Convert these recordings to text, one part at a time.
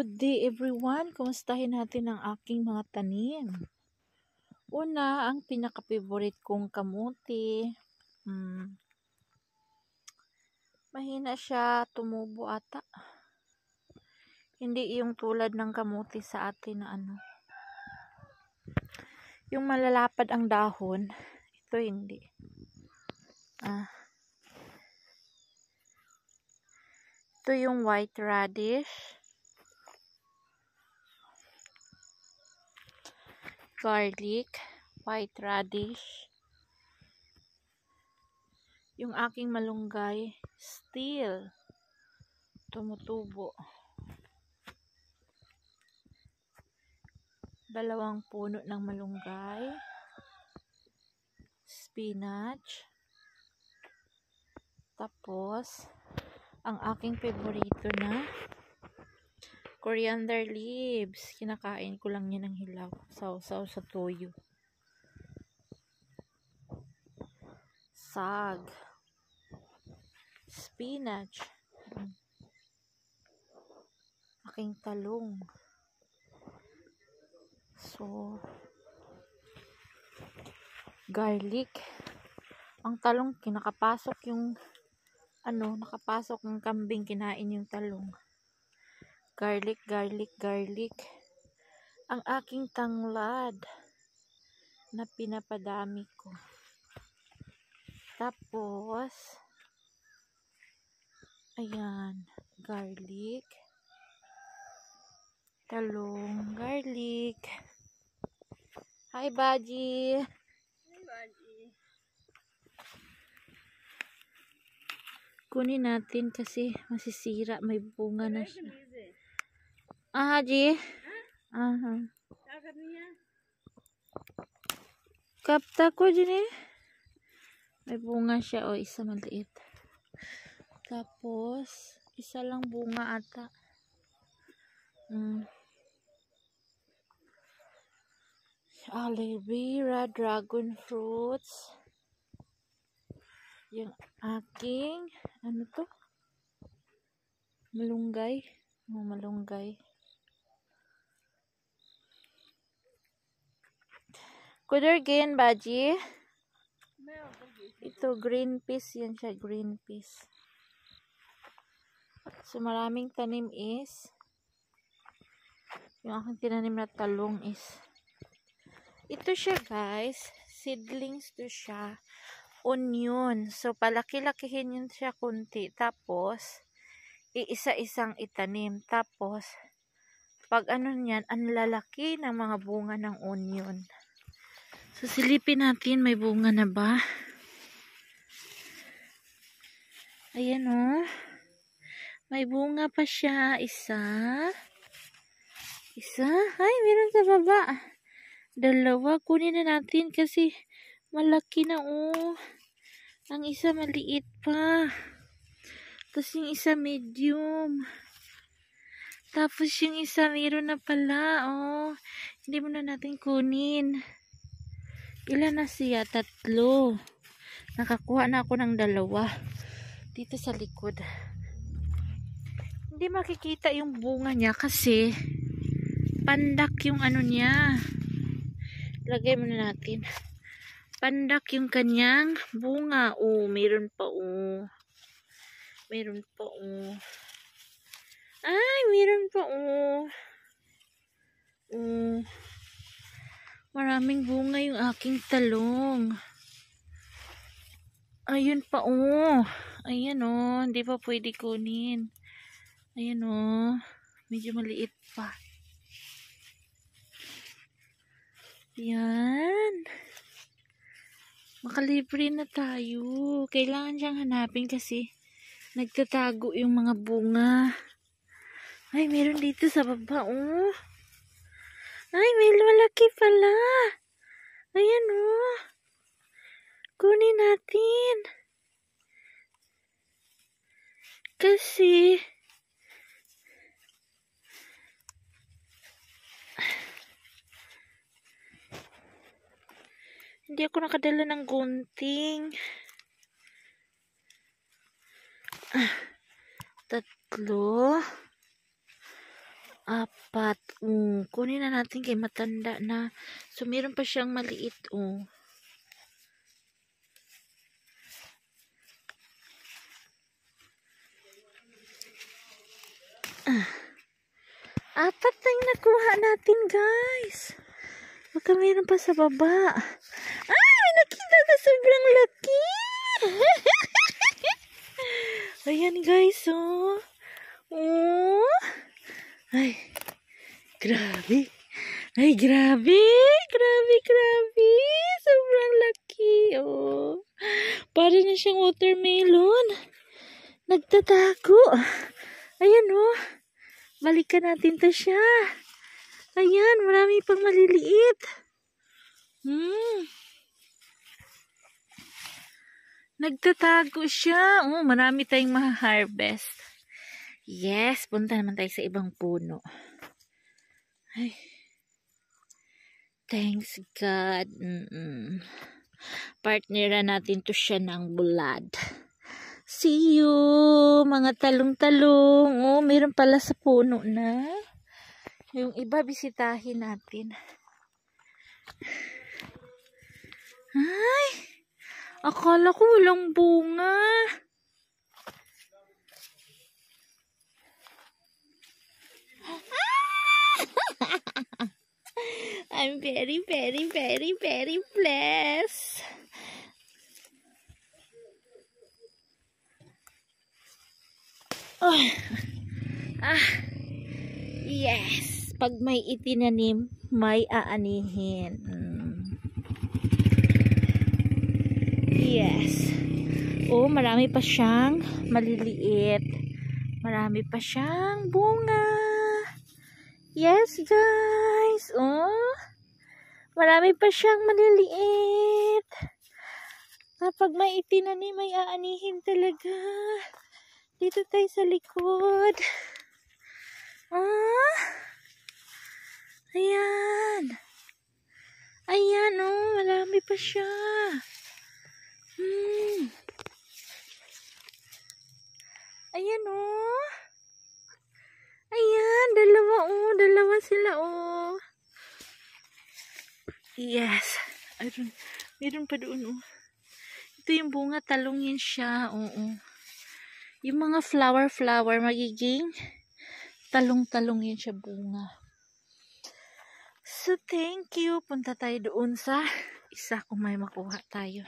Good day everyone! Kumustahin natin ang aking mga tanim. Una, ang pinaka-favorite kong kamuti. Mahina siya tumubo ata. Hindi yung tulad ng kamuti sa atin na yung malalapad ang dahon. Ito hindi. Ito yung white radish. Garlic, white radish. Yung aking malunggay, still tumutubo. 2 puno ng malunggay. Spinach. Tapos, ang aking favorito na coriander leaves. Kinakain ko lang yan ng hilaw. Sausaw sa toyo. Sag. Spinach. Aking talong. So, garlic. Ang talong, kinakapasok yung nakapasok ng kambing, kinain yung talong. Garlic, garlic, garlic. Ang aking tanglad na pinapadami ko. Tapos, ayan, garlic, talong, garlic. Hi, Baji! Hi, Baji! Kunin natin kasi masisira, may bunga na siya. Haji? Aha. Kapta ko dyan eh. May bunga siya o isa maliit. Tapos, isa lang bunga ata. Aloe vera, dragon fruits. Yung aking, malunggay. Malunggay. Kudergen, Baji. Ito, green peas. Yan siya, green peas. So, maraming tanim is, yung aking tinanim na talong is, ito siya guys. Seedlings to siya. Onion. So, palaki-lakihin yun siya kunti. Tapos, iisa-isang itanim. Tapos, pag niyan, ang lalaki ng mga bunga ng onion. So, silipin natin, may bunga na ba? Ayan o. May bunga pa siya. Isa. Ay, meron sa baba. 2. Kunin na natin kasi malaki na o. Ang isa maliit pa. Tapos yung isa medium. Tapos yung isa meron na pala. Oh. Hindi mo na natin kunin. Ilan na siya? 3. Nakakuha na ako ng 2. Dito sa likod. Hindi makikita yung bunga niya kasi pandak yung niya. Lagay muna natin. Pandak yung kanyang bunga. Oh, meron pa oh. Meron pa oh. Ay, meron pa oh. Oh. Maraming bunga yung aking talong. Ayun pa oh. Ayan oh, hindi pa pwede kunin. Ayan oh. Medyo maliit pa. Yan. Makalibre na tayo. Kailangan siyang hanapin kasi nagtatago yung mga bunga. Ay, meron dito sa baba oh. Ay, may malaki pala. Ayan oh. Kunin natin. Kasi hindi ako nakadala ng gunting. 3. 4. Kunin na natin kay matanda na. So, meron pa siyang maliit. Apat na yung nakuha natin, guys. Baka meron pa sa baba. Ay, nakita na sobrang laki. Ayan, guys, Ay, grabe. Ay, grabe. Grabe. Sobrang laki, Para na siyang watermelon. Nagtatago. Ayan, balikan natin to siya. Ayan, marami pang maliliit. Nagtatago siya. Marami tayong ma-harvest. Yes, punta naman tayo sa ibang puno. Ay. Thanks God. Partneran natin to siya ng bulad. See you, mga talong-talong. Meron pala sa puno na. Yung iba, bisitahin natin. Ay, akala ko walang bunga. I'm very blessed. Yes. Pag may itinanim, may aanihin. Yes. Marami pa siyang maliliit. Marami pa siyang bunga. Yes, guys. Marami pa siyang maliliit. Kapag may itinanim, may aanihin talaga. Dito tayo sa likod. Ayan, marami pa siya. Ayan, Ayan, dalawa sila, Yes. Meron pa doon, Ito yung bunga, talongin siya, Yung mga flower, magiging talong-talongin siya bunga. So, thank you. Punta tayo doon sa isa kung may makuha tayo.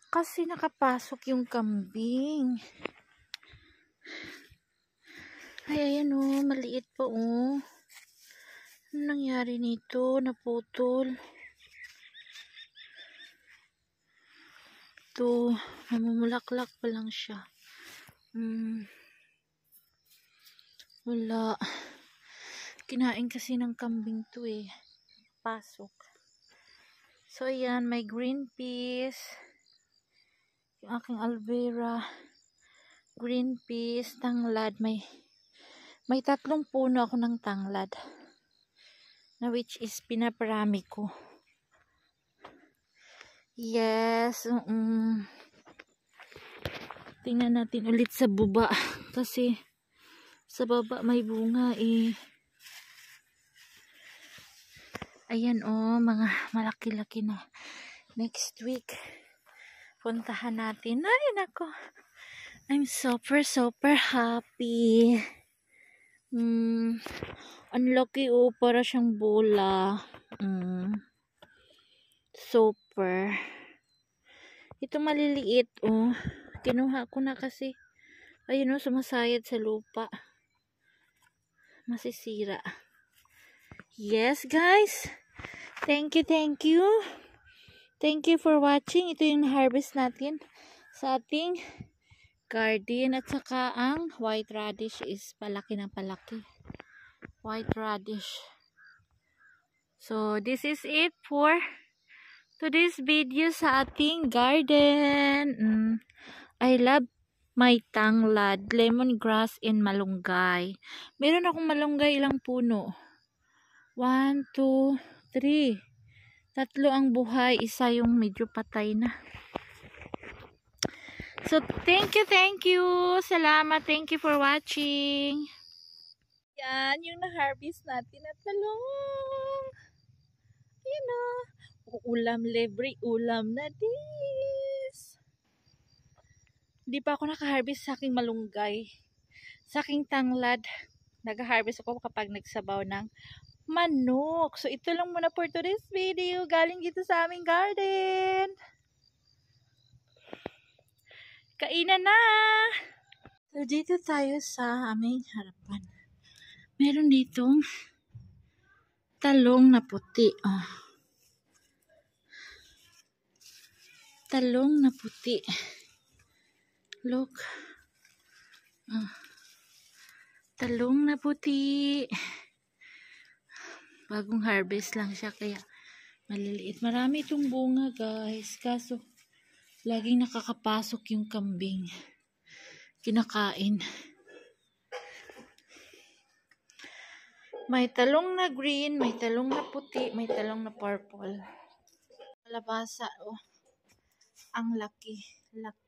Kasi nakapasok yung kambing. Ay, ayan, maliit pa, Ano nangyari nito? Naputol. Ito, namumulaklak pa lang siya. Wala. Kinain kasi ng kambing to, Pasok. So, ayan, may green peas. Yung aking aloe vera. Green peas, tanglad. May 3 puno ako ng tanglad. Na which is pinaparami ko. Yes. Tingnan natin ulit sa baba. Kasi sa baba may bunga, Ayan, mga malaki-laki na. Next week, puntahan natin. Ay, nako. I'm super happy. Ang laki, para siyang bola. Super. Ito maliliit, Kinuha ko na kasi. Ayun, sumasayad sa lupa. Masisira. Yes, guys. Thank you. Thank you for watching. Ito yung harvest natin sa ating garden. At saka ang white radish is palaki ng palaki. White radish. So, this is it for today's video sa ating garden. I love my tanglad, lemongrass, and malunggay. Meron akong malunggay, ilang puno? 1, 2, 3. 3 ang buhay, isa yung medyo patay na. So, thank you. Salamat, thank you for watching. Yan, yung na-harvest natin na talong. Ayan o. Ulam libre, ulam na dis. Hindi pa ako naka-harvest sa aking malunggay. Sa aking tanglad. Nag-harvest ako kapag nagsabaw ng manok. So, ito lang muna for today's video. Galing dito sa aming garden. Kainan na! So, dito tayo sa aming harapan. Meron ditong talong na puti. Oh. Talong na puti. Look. Oh. Talong na puti. Bagong harvest lang siya kaya maliliit. Marami itong bunga guys. Kaso laging nakakapasok yung kambing. Kinakain. May talong na green, may talong na puti, may talong na purple. Kalabasa, oh. Ang laki. Laki.